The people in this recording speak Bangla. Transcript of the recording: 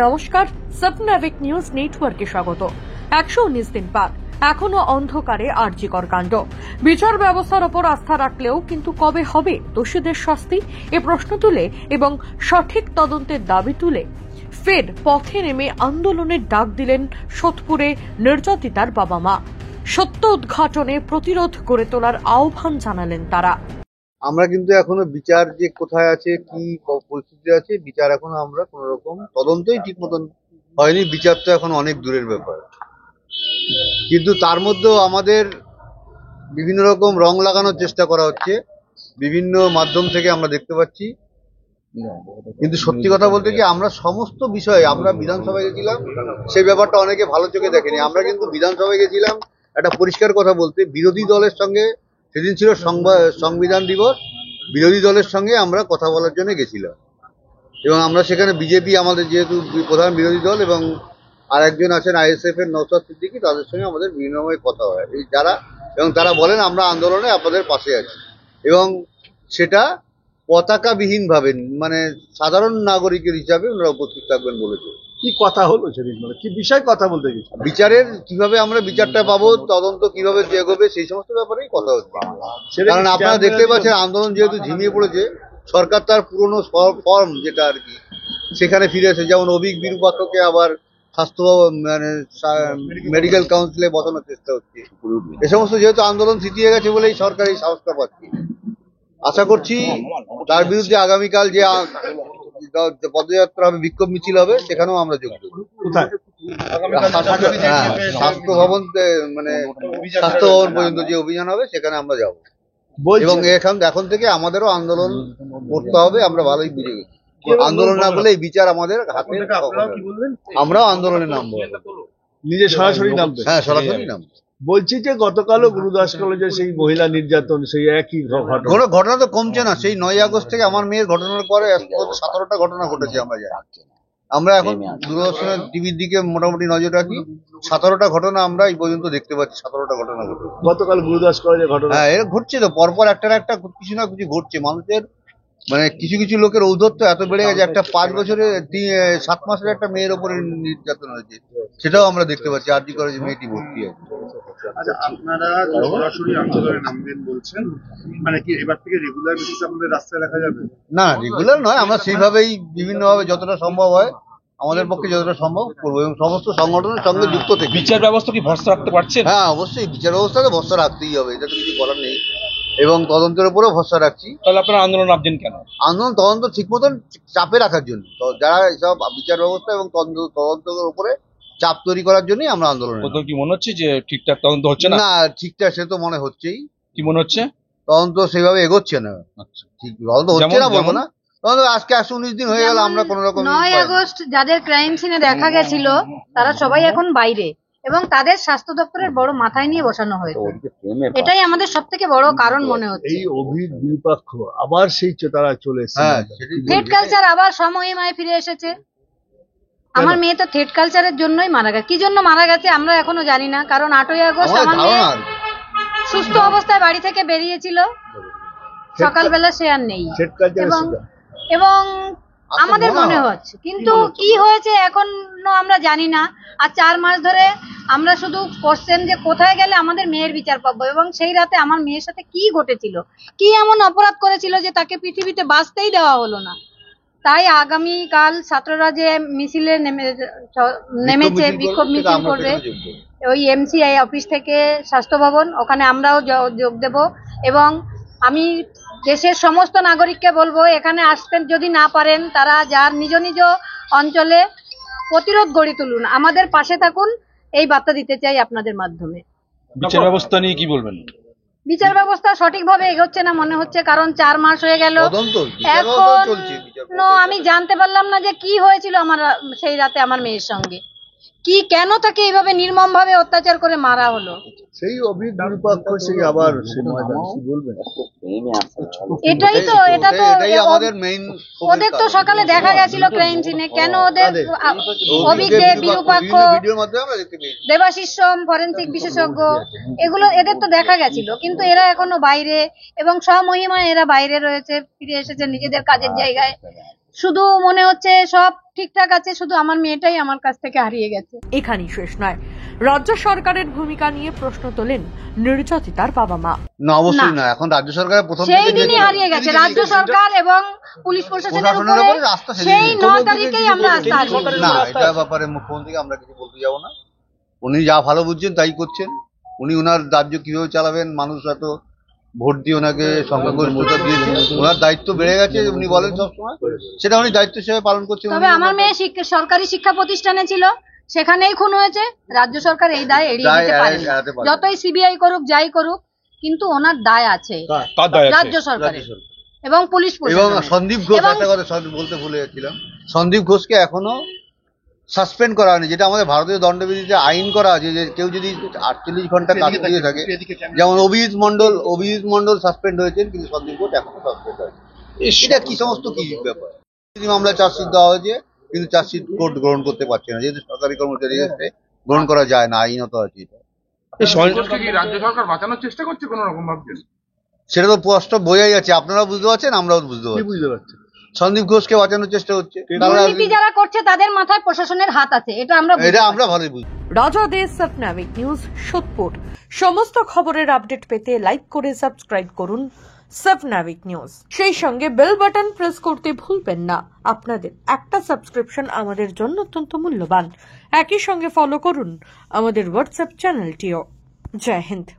নমস্কার, স্বপ্নাবিক নিউজ নেটওয়ার্কে স্বাগত। 119 দিন পার, এখনো অন্ধকারে আরজিকর কাণ্ড। বিচার ব্যবস্থার ওপর আস্থা রাখলেও কিন্তু কবে হবে দোষীদের শাস্তি, এ প্রশ্ন তুলে এবং সঠিক তদন্তের দাবি তুলে ফের পথে নেমে আন্দোলনের ডাক দিলেন সোদপুরে নির্যাতিতার বাবা মা। সত্য উদ্ঘাটনে প্রতিরোধ গড়ে তোলার আহ্বান জানালেন তারা। আমরা কিন্তু এখনো বিচার যে কোথায় আছে, কি পরিস্থিতি আছে, বিচার এখনো আমরা কোন রকম তদন্তই ঠিক মতন হয়নি। বিচার তো এখন অনেক দূরের ব্যাপার, কিন্তু তার মধ্যেও আমাদের বিভিন্ন রকম রং লাগানোর চেষ্টা করা হচ্ছে, বিভিন্ন মাধ্যম থেকে আমরা দেখতে পাচ্ছি। কিন্তু সত্যি কথা বলতে কি, আমরা সমস্ত বিষয়ে, আমরা বিধানসভায় গেছিলাম, সেই ব্যাপারটা অনেকে ভালো চোখে দেখেনি। আমরা কিন্তু বিধানসভায় গেছিলাম একটা পরিষ্কার কথা বলতে, বিরোধী দলের সঙ্গে, সেদিন ছিল সংবিধান দিবস, বিরোধী দলের সঙ্গে আমরা কথা বলার জন্য গেছিলাম। এবং আমরা সেখানে বিজেপি, আমাদের যেহেতু প্রধান বিরোধী দল, এবং আর একজন আছেন আইএসএফ এর নওশাদ সিদ্দিকী, তাদের সঙ্গে আমাদের বিনিময় কথা হয় এবং তারা বলেন আমরা আন্দোলনে আপনাদের পাশে আছি। এবং সেটা পতাকাবিহীন ভাবে, মানে সাধারণ নাগরিকের হিসাবে ওনারা উপস্থিত থাকবেন বলেছে। কি কথা হলো সেদিন, মানে কি বিষয় কথা বলতে গেছি? বিচারের কিভাবে আমরা বিচারটা পাবো, তদন্ত কিভাবে এগোবে, সেই সমস্ত ব্যাপারেই কথা হচ্ছে। কারণ আপনারা দেখতে পাচ্ছেন আন্দোলন যেহেতু ঝিমিয়ে পড়েছে, সরকার তার পুরনো ফর্ম যেটা আর কি সেখানে ফিরে এসে, যেমন অভিক বিরূপাক্ষকে আবার স্বাস্থ্য মানে মেডিকেল কাউন্সিলে বসানোর চেষ্টা হচ্ছে। এ সমস্ত যেহেতু আন্দোলন থিতিয়ে গেছে বলেই সরকার এই সাহসটা পাচ্ছে। আশা করছি তার বিরুদ্ধে আগামীকাল যে পদযাত্রা হবে, বিক্ষোভ মিছিল হবে, সেখানেও আমরা যোগ দেব। স্বাস্থ্য ভবন, মানে স্বাস্থ্য ভবন পর্যন্ত যে অভিযান হবে সেখানে আমরা যাব। এবং এখন থেকে আমাদেরও আন্দোলন করতে হবে, আমরা ভালোই বুঝে গেছি। আন্দোলন না করলে এই বিচার আমাদের হাতে। আমরাও আন্দোলনে নামবো, নিজে সরাসরি নামবে। হ্যাঁ, সরাসরি নামবো। বলছি যে গতকালও গুরুদাস কলেজে সেই মহিলা নির্যাতন, সেই একই কোনো ঘটনা তো কমছে না। সেই 9 আগস্ট থেকে আমার মেয়ের ঘটনার পরে 17টা ঘটনা ঘটেছে। আমরা এখন দূরদর্শনের টিভির দিকে মোটামুটি নজর রাখি। 17টা ঘটনা আমরা এই পর্যন্ত দেখতে পাচ্ছি। 17টা ঘটনা ঘটেছে গতকাল গুরুদাস কলেজে ঘটনা। হ্যাঁ, এর ঘটছে তো, পরপর একটার একটা কিছু না কিছু ঘটছে। মানুষের মানে কিছু কিছু লোকের ঔদ্ধত্য এত বেড়ে গেছে। একটা 5 বছরের 7 মাসের একটা মেয়ের ওপরে নির্যাতন হয়েছে, সেটাও আমরা দেখতে পাচ্ছি। আরজি করে যে মেয়েটি ভর্তি আছে। আচ্ছা, আপনারা সরাসরি আন্দোলনে নামবেন বলছেন, মানে কি এবার থেকে রেগুলার বেসিসে আমাদের রাস্তায় দেখা যাবে? না, রেগুলার নয়, আমরা সেইভাবেই বিভিন্নভাবে যতটা সম্ভব হয় আমাদের পক্ষে যতটা সম্ভব করবো, এবং সমস্ত সংগঠনের সঙ্গে যুক্ত থেকে। বিচার ব্যবস্থা কি ভরসা রাখতে পারছেন? হ্যাঁ, অবশ্যই বিচার ব্যবস্থাকে ভরসা রাখতেই হবে, এটা তো কিছু করার নেই। এবং তদন্তের উপরেও ভরসা রাখছি। তাহলে আপনারা আন্দোলন নামছেন কেন? আন্দোলন তদন্ত ঠিক মতন চাপে রাখার জন্য, যারা এসব বিচার ব্যবস্থা এবং তদন্তের উপরে চাপ তৈরি করার জন্যই আমরা আন্দোলন। কোথাও কি মনে হচ্ছে যে ঠিকঠাক তদন্ত হচ্ছে না? না, ঠিকঠাক সে তো মনে হচ্ছেই। কি মনে হচ্ছে? তদন্ত সেভাবে এগোচ্ছে না। ঠিক তদন্ত হচ্ছে না বলবো না, তদন্ত আজকে 119 দিন হয়ে গেল, আমরা কোন রকম 9 আগস্ট যাদের ক্রাইম সিনে দেখা গেছিল তারা সবাই এখন বাইরে, এবং তাদের স্বাস্থ্য দপ্তরের বড় মাথায় নিয়ে বসানো হয়েছে। এটাই আমাদের সবথেকে বড় কারণ মনে হচ্ছে। এই অভিক বিরূপাক্ষ আবার সেই তারা চলে এসেছে। থ্রেড কালচার আবার সমহিমায় ফিরে এসেছে। আমার মেয়ে তো থ্রেড কালচারের জন্যই মারা গেছে। কি জন্য মারা গেছে আমরা এখনো জানি না, কারণ 8ই আগস্ট আমার মেয়ে সুস্থ অবস্থায় বাড়ি থেকে বেরিয়েছিল, সকালবেলা সে আর নেই। এবং আমাদের মনে হচ্ছে, কিন্তু কি হয়েছে এখনো আমরা জানি না। আর 4 মাস ধরে আমরা শুধু কোশ্চেন যে কোথায় গেলে আমাদের মেয়ের বিচার পাবো, এবং সেই রাতে আমার মেয়ের সাথে কি ঘটেছিল, কি এমন অপরাধ করেছিল যে তাকে পৃথিবীতে বাঁচতেই দেওয়া হলো না। তাই আগামীকাল ছাত্ররা যে মিছিলে নেমেছে, বিক্ষোভ মিছিল করবে ওই এমসিআই অফিস থেকে স্বাস্থ্য ভবন, ওখানে আমরাও যোগ দেব। এবং আমি দেশের সমস্ত নাগরিককে বলবো, এখানে আসতে যদি না পারেন তারা যার নিজ নিজ অঞ্চলে প্রতিরোধ গড়ে তুলুন, আমাদের পাশে থাকুন, এই বার্তা দিতে চাই আপনাদের মাধ্যমে। বিচার ব্যবস্থা নিয়ে কি বলবেন? বিচার ব্যবস্থা সঠিকভাবে এগোচ্ছে না মনে হচ্ছে, কারণ 4 মাস হয়ে গেল, এখনো আমি জানতে পারলাম না যে কি হয়েছিল আমার সেই রাতে আমার মেয়ের সঙ্গে, কি কেন তাকে এইভাবে নির্মম ভাবে অত্যাচার করে মারা হলো। সেই অভিক বিরূপাক্ষ সেই আবার বলবেন। এটাই তো, এটা তো আমাদের মেইন। ওদের তো সকালে দেখা গেছিল ক্রাইম সিনে, কেন ওদের অভিক বিরূপাক্ষ, দেবাশিস সোম ফরেনসিক বিশেষজ্ঞ, এগুলো এদের তো দেখা গেছিল, কিন্তু এরা এখনো বাইরে, এবং স্বমহিমায় এরা বাইরে রয়েছে, ফিরে এসেছে নিজেদের কাজের জায়গায়। শুধু মনে হচ্ছে সব ঠিকঠাক আছে, শুধু আমার মেয়েটাই আমার কাছ থেকে হারিয়ে গেছে। এখানেই শেষ নয়, রাজ্য সরকারের ভূমিকা নিয়ে প্রশ্ন তোলেন নির্যাতিতার বাবা মা। না অবশ্যই না। না, এখন রাজ্য সরকারের প্রথম সেই থেকে দিনই হারিয়ে গেছে রাজ্য সরকার এবং পুলিশ প্রশাসনের প্রশাসনের উপরে। উপরে আস্থা সেই সেদিনই। 9 তারিখেই আমরা আস্থা হারিয়ে গেছি। না, এটা ব্যাপারে মুখ্যমন্ত্রীকে আমরা কিছু বলতে যাবো না। উনি যা ভালো বুঝছেন তাই করছেন। উনি ওনার রাজ্য কিভাবে চালাবেন, মানুষ এত ভোট দিয়ে ওনাকে সংখ্যাগরিষ্ঠ ভোটার দিয়েছে, ওনার দায়িত্ব বেড়ে গেছে, উনি বলেন সবসময়, সেটা উনি দায়িত্ব হিসেবে পালন করছেন। তবে আমার মেয়ে সরকারি শিক্ষা প্রতিষ্ঠানে ছিল, সেখানেই খুন হয়েছে। রাজ্য সরকার এই দায় এড়িয়ে যেতে পারে না। এড়াতে পারে না। যতই সিবিআই করুক যাই করুক, কিন্তু ওনার দায় আছে কার দায় আছে? রাজ্য সরকারের এবং পুলিশ এবং প্রশাসনের। সন্দীপ ঘোষ, এবং- একটা কথা বলতে ভুলে যাচ্ছিলাম, সন্দীপ ঘোষকে এখনো সাসপেন্ড করা হয়নি, যেটা আমাদের ভারতীয় দণ্ডবিধিতে আইন করা আছে যে কেউ যদি 48 ঘন্টা কাজ দিয়ে থাকে, যেমন অভিজিৎ মন্ডল সাসপেন্ড হয়েছেন, কিন্তু সন্দীপ ঘোষ এখনো সাসপেন্ড হয়নি। এটা কি সমস্ত কি ব্যাপার? মামলা চার্জশিট দেওয়া হয়েছে, কিন্তু চার্জশিট কোর্ট গ্রহণ করতে পারছে না, যেহেতু সরকারি কর্মচারী এসে গ্রহণ করা যায় না, আইনত আছে এটা। রাজ্য সরকার বাঁচানোর চেষ্টা করছে কোন রকম ভাবছেন? সেটা তো স্পষ্ট বোঝাই যাচ্ছে, আপনারা বুঝতে পারছেন, আমরাও বুঝতে কি পারছি। বুঝতে পারছেন? সন্দীপ ঘোষকে বাঁচানোর চেষ্টা হচ্ছে, দুর্নীতি যারা করছে তাদের মাথায় প্রশাসনের হাত আছে, এটা আমরা বুঝতে এটা পারছি। আমরা ভালোই বুঝি। রাজা দে সাবনামিক নিউজ সোদপুর। সমস্ত খবরের আপডেট পেতে লাইক করে সাবস্ক্রাইব করুন সাবনামিক নিউজ। সেই সঙ্গে বেল বাটন প্রেস করতে ভুলবেন না। আপনাদের একটা সাবস্ক্রিপশন আমাদের জন্য অত্যন্ত মূল্যবান। একই সঙ্গে ফলো করুন আমাদের হোয়াটসঅ্যাপ চ্যানেলটিও। জয় হিন্দ।